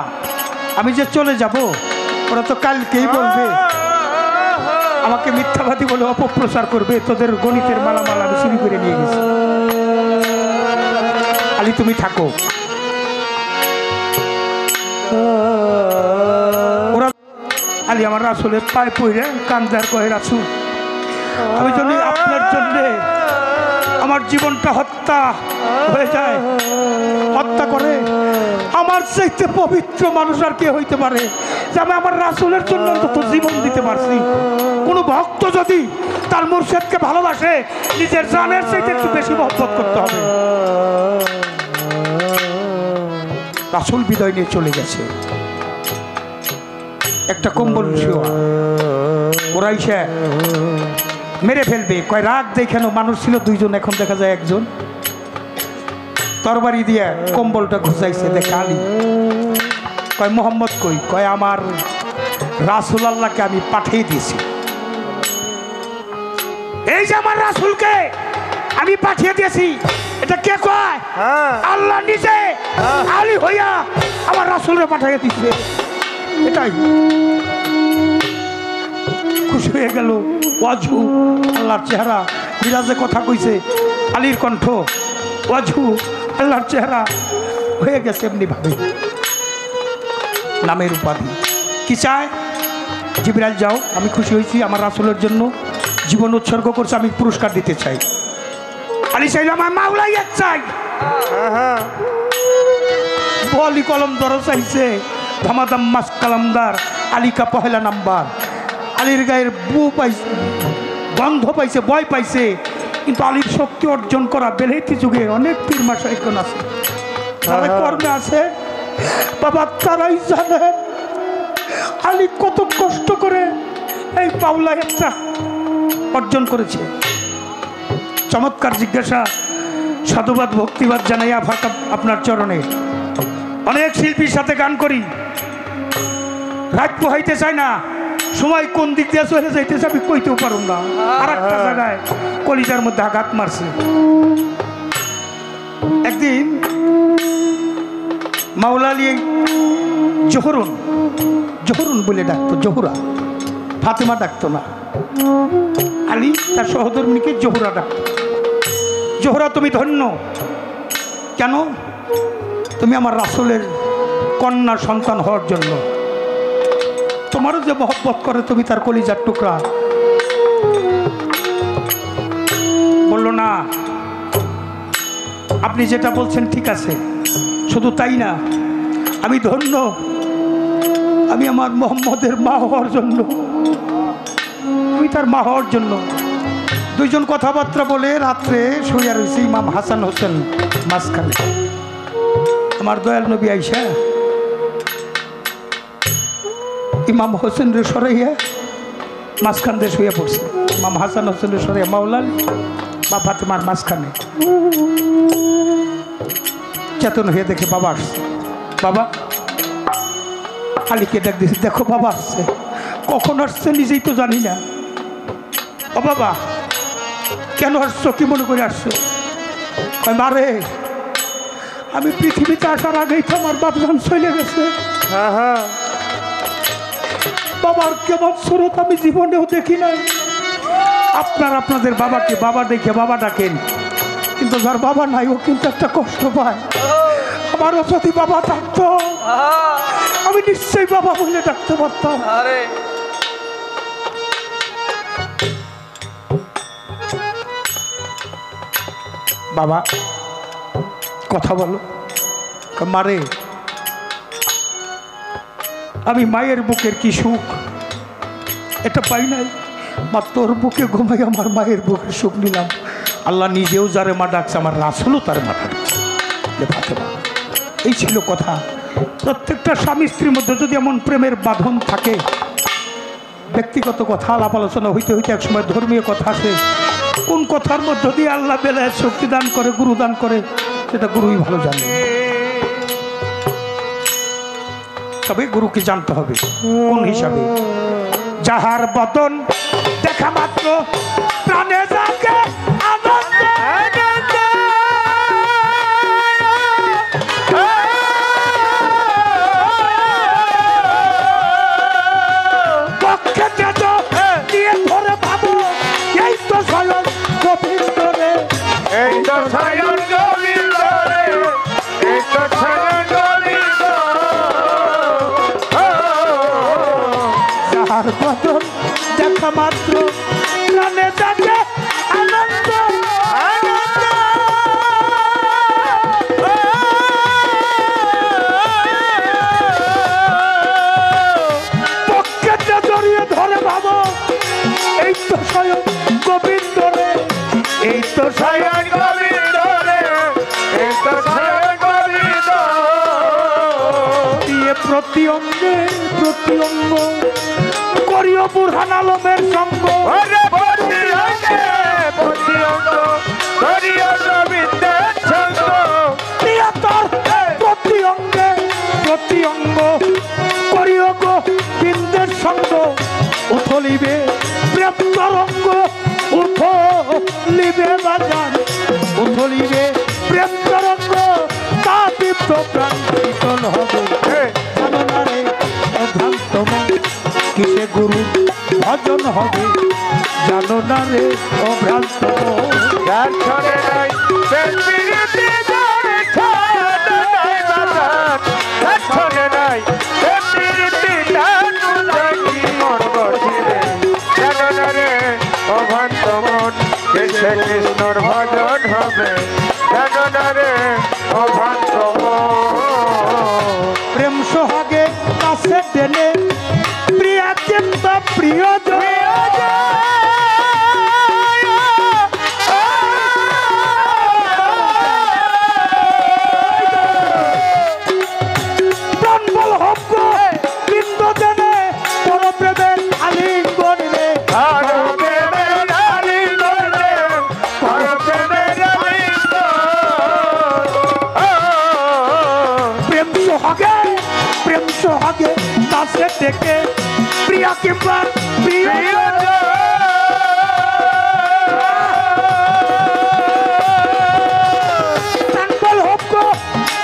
আমি যে চলে যাব ওরা তো কালকেই বলবে, আমাকে মিথ্যাবাদী বলে অপপ্রচার করবে, তোদের গণিতের মালামাল আমি চুরি করে নিয়ে গেছি। আলী তুমি থাকো। ওরা আলী আমার রাসূলের পায়ে পড়ে কান্দার কয়ে, রাসূল আমি যদি আপনার জন্য আমার জীবনটা হত্যা হয়ে যায়, হত্যা করে, আমার চাইতে পবিত্র মানুষ আর কে হইতে পারে যে আমি আমার রাসূলের জন্য অন্তত জীবন দিতে পারছি। কোন ভক্ত যদি তার মুর্শিদকে ভালোবাসে, নিজের জানের চাইতে একটু বেশি মহব্বত করতে হবে। রাসূল বিদায় নিয়ে চলে গেছে। একটা কম্বল শোয়া, ওরা এসে মেরে ফেলবে। কয় রাগ দেখানো মানুষ ছিল 2 জন, এখন দেখা যায় 1 জন। তরবারি দিয়ে কম্বলটা ঘুষাইছে, দেখে আলী। কয় মোহাম্মদ কই? কয় আমার রাসূল আল্লাহকে আমি পাঠিয়ে দিয়েছি। এই যে আমার রাসূলকে আমি পাঠিয়ে দিয়েছি, এটা কে কয়? আল্লাহ নিজে আলী হইয়া আমার রাসূলকে পাঠিয়ে দিয়েছে। এটাই খুশি হয়ে গেল। ওয়াজহু আল্লাহর চেহারা, মিরাজে কথা কইছে আলীর কণ্ঠ, ওয়াজহু আল্লাহর চেহারা হয়ে গেছে এমনি ভাবে। নামের উপাধি কি চায়? জিবরাইল যাও, আমি খুশি হয়েছি, আমার রাসূলের জন্য জীবন উৎসর্গ করছে, আমি পুরস্কার দিতে চাই। আলী চাইল আমার মাওলাই চাই। হ্যাঁ বলি কলম ধরো চাইছে ধামাদাম মাস কালামদার আলিকা পহেলা নাম্বার আলীর গায়ের বু পাইছে গন্ধ পাইছে ভয় পাইছে কিন্তু আলীর শক্তি অর্জন করা বেলেতি যুগে অনেক পীর মাশায়েখ আছে যারা কর্মে আছে বাবা তারাই জানে আলী কত কষ্ট করে এই পাওলা একটা অর্জন করেছে। চমৎকার জিজ্ঞাসা, সাধুবাদ ভক্তিবাদ জানাই আপনার চরণে। অনেক শিল্পীর সাথে গান করি, রাত পোহাইতে চাই না, সময় কোন দিক দিয়ে চলে যাইতেছে আমি কইতেও পারুম না। আর একটা জায়গায় কলিজার মধ্যে আঘাত মারছে। একদিন মাওলা আলী জহুরুন জহুরুন বলে ডাকতো, জহুরা, ফাতেমা ডাকতো না, আলী তার সহধর্মিনীকে জহুরা ডাকতো। জহুরা তুমি ধন্য, কেন? তুমি আমার রাসূলের কন্যা সন্তান হওয়ার জন্য। তোমারও যে মহব্বত করে তুমি তার কলিজার টুকরা। বলল না, আপনি যেটা বলছেন ঠিক আছে, শুধু তাই না, আমি ধন্য, আমি আমার মোহাম্মদের মা হওয়ার জন্য, আমি তার মা হওয়ার জন্য। দুইজন কথাবার্তা বলে রাত্রে শুয়ে রয়েছে ইমাম হাসান হোসেন মাঝখানে। আমার দয়াল নবী আইসা ইমাম হোসেন রে সরাইয়া মাঝখান দিয়ে শুয়ে পড়ছে। ইমাম হাসান হোসেন রে সরাইয়া মাওলা আলী বা ফাতেমার মাঝখানে। চেতন হয়ে দেখে বাবা আসছে। বাবা আলীকে ডাক দিয়েছে, দেখো বাবা আসছে। কখন আসছে নিজেই তো জানি না। ও বাবা কেন আসছো, কি মনে করে আসছো? মারে আমি পৃথিবীতে আসার আগেই তো আমার বাপজান চলে গেছে। বাবার কেমন স্রোত আমি জীবনেও দেখি নাই। আপনাদের বাবাকে বাবা দেখে বাবা ডাকেন, কিন্তু যার বাবা নাই ও কিন্তু একটা কষ্ট পায়। আমারও যদি বাবা থাকতো আমি নিশ্চয়ই বাবা বলে ডাকতে পারতাম। বাবা কথা বলো। মারে আমি মায়ের বুকের কি সুখ এটা পাই নাই, মা তোর বুকে ঘুমাই আমার মায়ের বুকের সুখ নিলাম। আল্লাহ নিজেও যারে মা ডাকছে, আমার রাসূলও তার মা ডাকছে। এই ছিল কথা। প্রত্যেকটা স্বামী স্ত্রীর মধ্যে যদি এমন প্রেমের বাঁধন থাকে, ব্যক্তিগত কথা আলাপ আলোচনা হইতে হইতে একসময় ধর্মীয় কথা আসে, কোন কথার মধ্য দিয়ে আল্লাহ বেলায়েত শক্তি দান করে, গুরু দান করে, সেটা গুরুই ভালো জানে। তবে গুরুকে জানতে হবে কোন হিসাবে। যাহার বদন দেখা মাত্র প্রাণে জাগে আনন্দ, পক্ষে তেজ দিয়ে ধরে ভাবো এই তো স্বয়ং গোবিন্দ রে, এই তো স্বয়ং গোবিন্দ রে, এই তো স্বয়ং গোবিন্দ। যাহার বদন দেখা মাত্র প্রাণে জাগে আনন্দ, পক্ষে জড়িয়ে ধরে ভাবো এই তো স্বয়ং গোবিন্দ রে, এই তো স্বয়ং গোবিন্দ রে, এই তো স্বয়ং গোবিন্দ। দিয়ে প্রতি অঙ্গে প্রতি অঙ্গ করিও বুরহান আলমের সঙ্গ, ওরে প্রতি অঙ্গে প্রতি অঙ্গ করিও গোবিন্দের সঙ্গ। প্রিয়তর প্রতি অঙ্গে প্রতি অঙ্গ করিও গোবিন্দের সঙ্গ। উথলিবে প্রেম তরঙ্গ, উথলিবে বাজার, উথলিবে প্রেম তরঙ্গ, তা দীপ্ত প্রাণ শীতল হবে। জানো না রে অভ্রান্ত মন কিসে গুরু ভজন হবে, জানো না রে অভ্রান্ত মন। যার ছড়ে নাই প্রেম প্রীতি যার ছড়ে নাই বাজার, যার ছড়ে নাই প্রেম প্রীতি তার কি মন বসিবে। জানো না রে অভ্রান্ত মন কিসে কৃষ্ণর ভজন হবে, জানো না রে প্রিয়া কিংবা প্রিয় টাঙ্গল হোক গো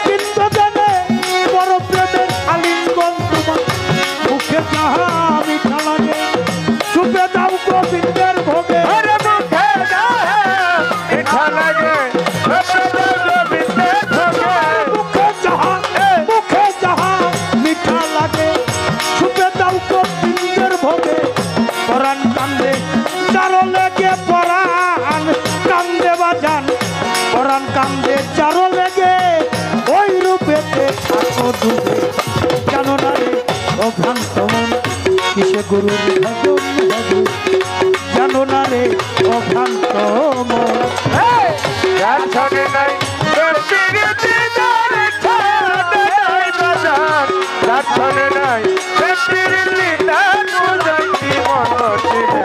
কিন্তু জানে বড় প্রেমের আলিঙ্গন তোমার মুখে যাহা মিঠা লাগে সুপে দাও গোবিন্দের ভোগে আরে মুখে যাহা মিঠা লাগে সুপে দাও গোবিন্দের ভোগে মুখে যাহা মিঠা লাগে সুপে দাও গোবিন্দের ভোগে পরাণ কান্দে চারো লেগে পরাণ কান্দে বাজান পরাণ কান্দে চারো লেগে ওই রূপেতে থাকো ডুবে জানো না রে অভ্রান্ত মন কিসে গুরুর ভজন হবে জানো না রে অভ্রান্ত মন যার সঙ্গে নাই তোর প্রীতি তার ছাড়ে নাই বাজার যার সঙ্গে নাই তোর প্রীতি তার বুঝাইতি মনটিরে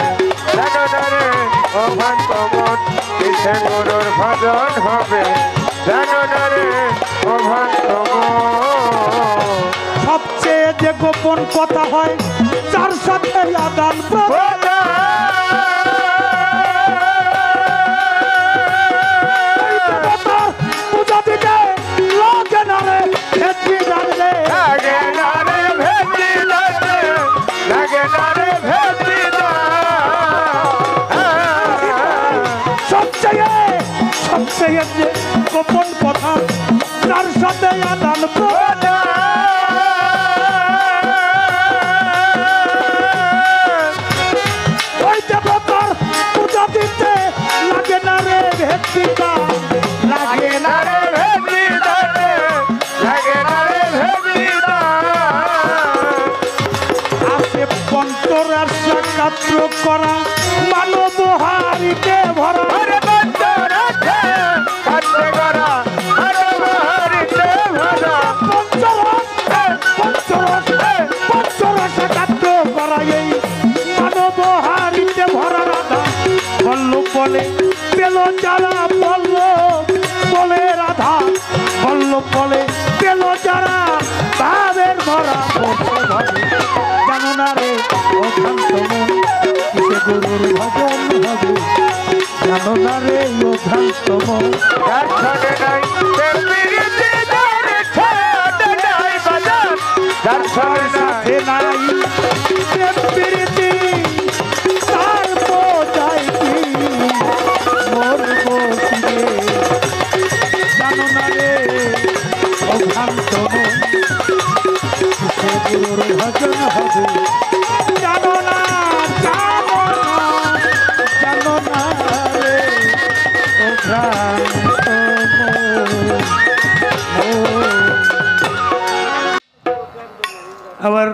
জানো না রে অভ্রান্ত মন কিসে গুরুর ভজন হবে জানো না রে অভ্রান্ত মন সবচেয়ে যে গোপন কথা হয় যার সাথে আদান প্রদান এই দেবতার পূজা দিতে লাগে না রে ভেতরি জানলে লাগে না রে ভেতরি জানলে লাগে না রে ভেতরি সবচেয়ে যে গোপন কথা যার সাথে আদান প্রদান ওই দেবতার পূজা দিতে লাগে না রে ভেতরি লাগে না রে আছে পন্তরার সাকাত্র করা মানব হারিতে ভরা সাকাত্র করা এই মানব হারিতে ভরা রাধা বল্লভ বলে পেল যারা বল্লভ বলে রাধা বল্লভ বলে পেল যারা ভাবের ভরা জানো না রে অভ্রান্ত মন কিসে গুরুর ভজন হবে জানো না রে অভ্রান্ত মন যার সঙ্গে নাই তোর প্রীতি তার ছাড়ে নাই বাজার যার সঙ্গে নাই সাথে নাই প্রেম প্রীতি তার বোঝাই কি মোর বসিয়ে জানো না রে অভ্রান্ত মন কিসে গুরুর ভজন হবে জানো না রে অভ্রান্ত মন। আবার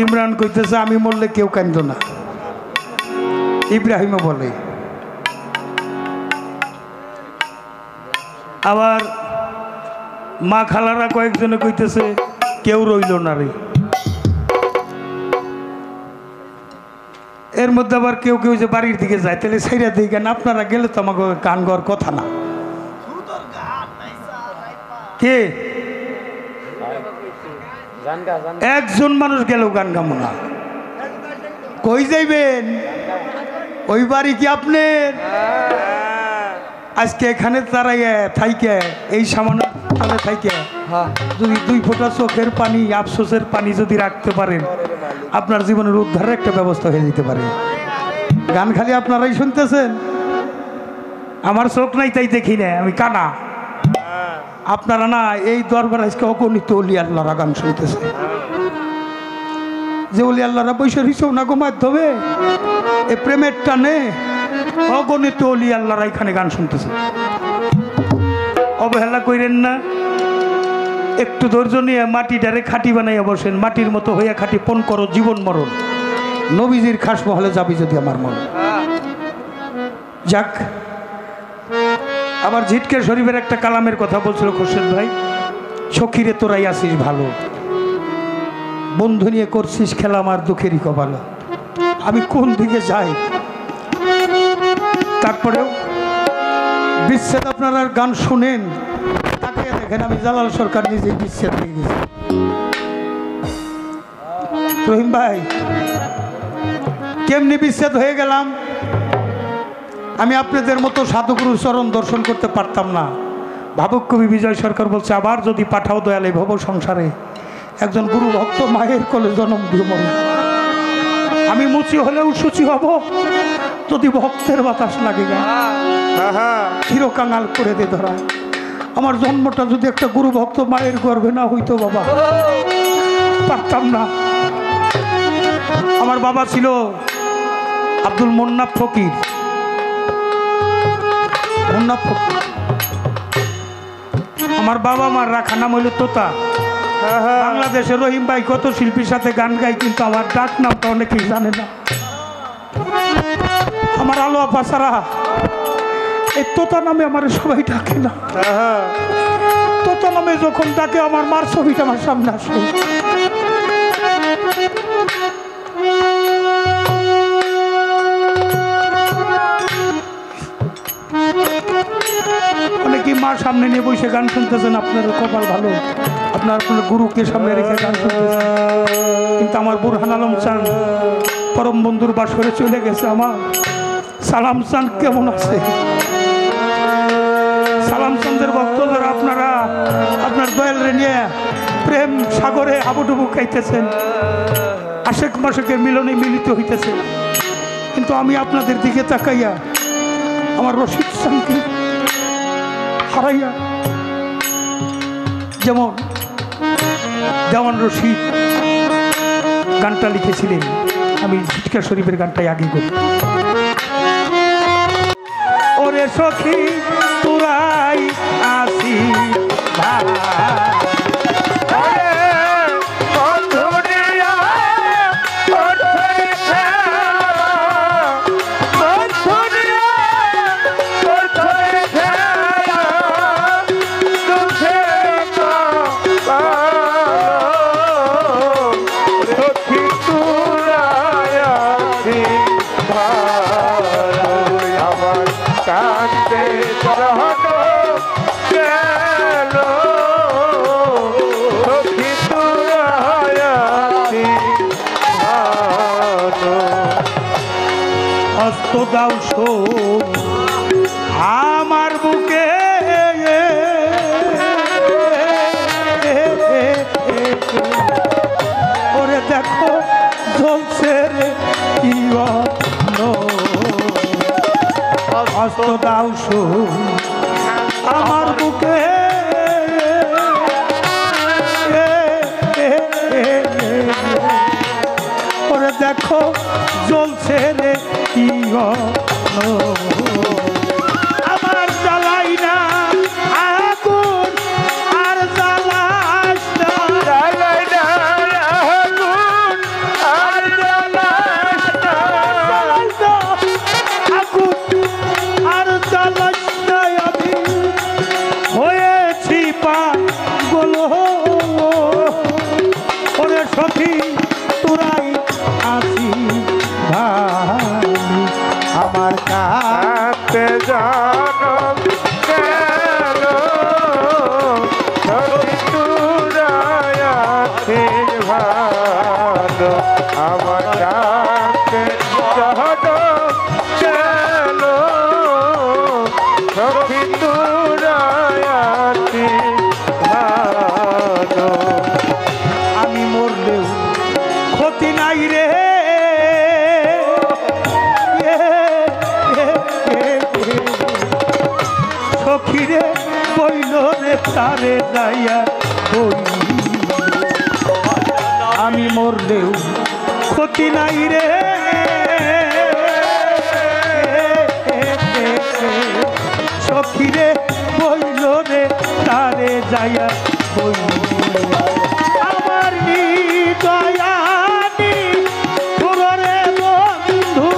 ইমরান কইতেছে আমি মরলে কেউ কান্দ না ইব্রাহিমও বলে আবার মা খালারা কয়েকজনে কইতেছে কেউ রইল না রে এর মধ্যে আবার কেউ কেউ যে বাড়ির দিকে যায় তাহলে সেইরা দিকে কেন আপনারা গেলে তো আমাকে গান গাওয়ার কথা না কে একজন মানুষ গেলেও গান গামো না কই যাইবেন ওই বাড়ি কি আপনার আজকে এখানে তারাইয়া থাইকে এই সামান্য তাহলে থাইকে যদি 2 ফোঁটা চোখের পানি আফসোসের পানি যদি রাখতে পারেন আপনার জীবনের উদ্ধারের একটা ব্যবস্থা হয়ে যেতে পারে গান খালি আপনারাই শুনতেছেন আমার চোখ নাই তাই দেখি না আমি কানা আপনারা না এই দরবার আজকে অগণিত অলি আল্লাহরা গান শুনতেছে যে অলি আল্লাহরা বৈশাখ হিসেব না গো মাধ্যমে এ প্রেমের টানে অগণিত অলি আল্লাহরা এখানে গান শুনতেছে অবহেলা কইরেন না একটু ধৈর্য নিয়ে মাটিটারে খাঁটি বানাইয়া বসেন মাটির মতো হইয়া খাঁটি পণ করো জীবন মরণ নবীজির খাস মহলে যাবি যদি আমার মন যাক আবার ঝিটকে শরীফের একটা কালামের কথা বলছিল খোরশেদ ভাই সখীরে তোরাই আসিস ভালো বন্ধু নিয়ে করছিস খেলা আমার দুঃখেরই কপাল আমি কোন দিকে যাই তারপরেও বিচ্ছেদ আপনারা গান শুনেন তাকে দেখেন আমি জালাল সরকার নিজে বিচ্ছেদ হয়ে গেছি রহিম ভাই, কেমনি বিচ্ছেদ হয়ে গেলাম। আমি আপনাদের মতো সাধুগুরুর চরণ দর্শন করতে পারতাম না। ভাবুক কবি বিজয় সরকার বলছে, আবার যদি পাঠাও দয়ালে ভব সংসারে, একজন গুরু ভক্ত মায়ের কোলে জন্ম দিয়ে মরে। আমি মুচি হলেও সূচি হব যদি ভক্তের বাতাস লাগে গা, চিরকাঙাল করে দে ধরা। আমার জন্মটা যদি একটা গুরু ভক্ত মায়ের গর্ভে না হইতো বাবা, পারতাম না। আমার বাবা ছিল আব্দুল মোন্নাফ ফকির। মোন্নাফ ফকির আমার বাবা মার রাখা নাম হইল তোতা। বাংলাদেশের রহিম ভাই কত শিল্পীর সাথে গান গাই, কিন্তু আমার ডাক নামটা অনেকেই জানে না। আমার আলো আপাসারা এই তোতা নামে আমার সবাই ডাকে না। তোতা নামে যখন ডাকে আমার মার ছবিটা আমার সামনে আসে। অনেকেই মার সামনে নিয়ে বসে গান শুনতেছেন, আপনার কপাল ভালো, আপনার গুরুকে সামনে রেখে গান শুনতেছেন। কিন্তু আমার বুরহান আলম চান পরম বন্ধুর বাসরে চলে গেছে। আমার সালাম চান কেমন আছে? সালাম চাঁদের ভক্ত যারা আপনারা আপনার দয়াল রে নিয়ে প্রেম সাগরে হাবুডুবু খাইতেছেন, আশেক মাসেকের মিলনে মিলিত হইতেছে, কিন্তু আমি আপনাদের দিকে তাকাইয়া আমার রশিদ চানকে হারাইয়া, যেমন দেওয়ান রশিদ গানটা লিখেছিলেন, আমি ঝিটকা শরীফের গানটাই আগে করি। ওরে সখী তোরাই আসি হস্ত দাও আমার বুকে, ওরে দেখো জ্বলছে রে কি হস্ত দাও আমার বুকে, ওরে দেখো জ্বলছে রে কি আমার জ্বালাই না আগুন আর জ্বালাস না, জ্বালাই না আগুন আর জ্বালাস না, আগুন আর জ্বালাস না। আমি হয়েছি পাগল, ওরে সখী তোরাই আসি আমার কাছে জানম কেন তুরায়াছে ভালো, আমার কাছে জানম কেন সখী তুরায়াছে ভালো। আমি মরলেও ক্ষতি নাই রে, সখীরে বইল রে তারে যাইয়া বলি, আমি মরলেও ক্ষতি নাই রে, সখীরে বইল রে তারে যাইয়া বলি। আমার নিদয়ানি সুররে বন্ধু,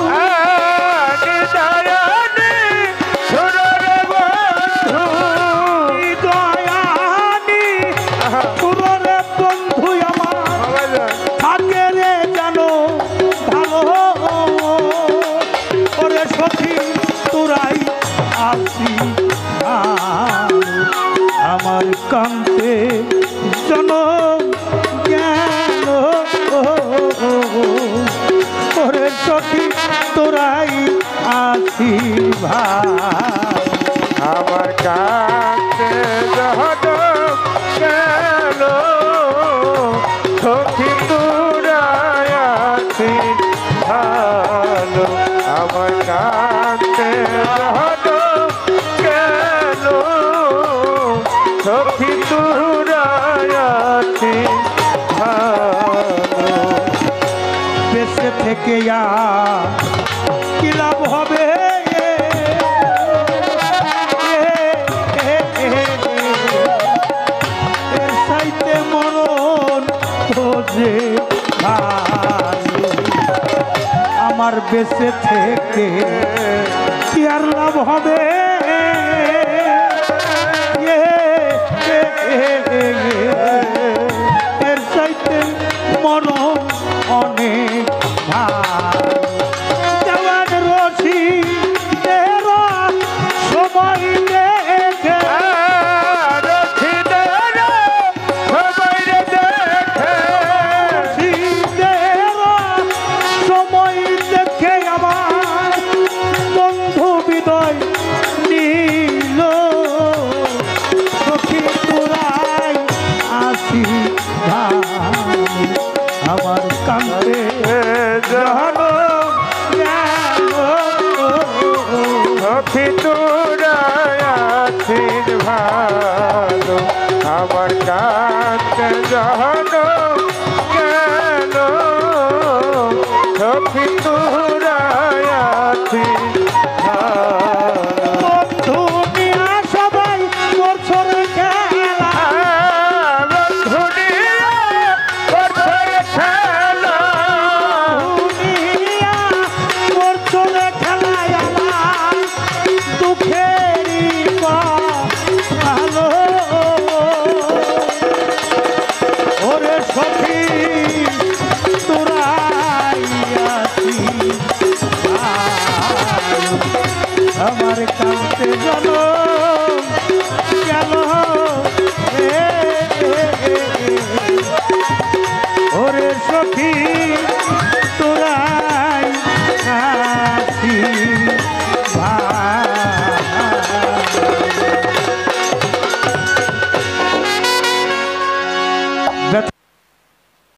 আমার কান্তে সখী তোরাই আসি ভালো। আমার কাছে যখন গেল সখী তোরাই আছিস ভালো। আমার কাছে যখন গেল সখী তোরাই আছিস ভালো। বেঁচে থেকে আর কি লাভ হবে? এর সাইতে মরণ খোঁজে ভালো। আমার বেঁচে থেকে কি আর লাভ হবে? এর চাইতে মরণ অনেক ভালো। জওয়ান রশি তেরা সময় দেখে সময় দেখে আমার বন্ধু বিদয় নীল সখী তোরাই আসি ভালো। আমার কান্দে জানো সখী তোরাই আছিস ভালো। আমার কাছে যখন গেল সখী তোরাই আছিস ভালো। বন্ধু নিয়া সবাই করছো রে খেলা। দুনিয়া করছো রে খেলায় আমার দুঃখেরই ভালো। ওরে সখী তোরাই আছিস ভালো। আমার কাছে জানো গেল ওরে সখী তোরাই আছিস